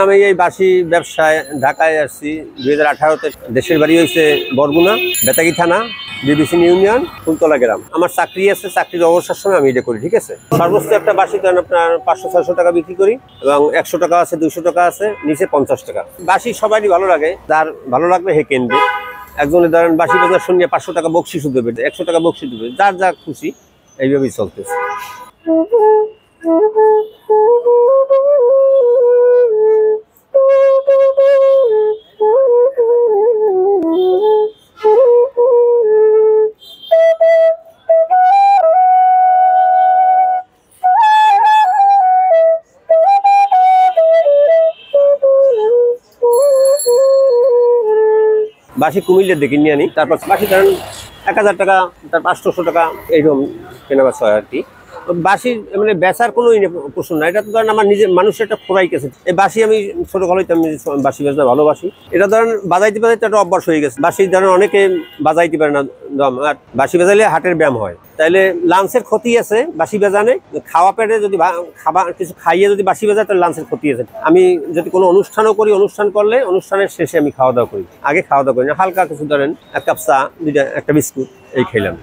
আমি এই বাসি ব্যবসায় ঢাকায় আসছি 2018-তে। দেশের বাড়ি হয়েছে বরগুনা, বেতাগী থানা, বিবিসি ইউনিয়ন, ফুলতলা গ্রাম। আমার চাকরি আছে, চাকরির অবসর সময় আমি এটা করি। ঠিক আছে, সর্বোচ্চ একটা বাসি ধরেন আপনার 500-600 টাকা বিক্রি করি, এবং 100 টাকা আছে, 200 টাকা আছে, নিচে 50 টাকা। বাসি সবারই ভালো লাগে, যার ভালো লাগবে হে কিনবে। একজনে ধরেন বাসি বাজার শুনিয়ে 500 টাকা বকশিসও দেবে, 100 টাকা বকশিস দেবে, যার যা খুশি, এইভাবেই চলতেছে। বাসি কুমিল্লার দিকে নিয়ে আনি, তারপর বাসি ধরেন 1000 টাকা, তার 500 টাকা এইরকম কেনাবেচা হয় আর কি। বাসি মানে বেচার কোনো প্রশ্ন না, এটা তো ধরেন আমার নিজের মানুষের একটা খোরাই গেছে। এই বাসি আমি ছোটকালেই আমি বাসি বাজনা ভালোবাসি। এটা ধরেন বাজাইতে বাজাইতে একটা অভ্যাস হয়ে গেছে। বাসি ধরেন অনেকে বাজাইতে পারে না দম, আর বাসি বাজাইলে হার্টের ব্যায়াম হয়। তাইলে লাঞ্চের ক্ষতি আছে বাসি বাজানে, খাওয়া পেটে যদি খাবার কিছু খাইয়ে যদি বাসি বাজায় তাহলে লাঞ্চের ক্ষতি আছে। আমি যদি কোনো অনুষ্ঠানও করি, অনুষ্ঠান করলে অনুষ্ঠানের শেষে আমি খাওয়া দাওয়া করি, আগে খাওয়া দাওয়া করি না। হালকা কিছু ধরেন 1 কাপ চা, 2টা, একটা বিস্কুট এই খেলাম।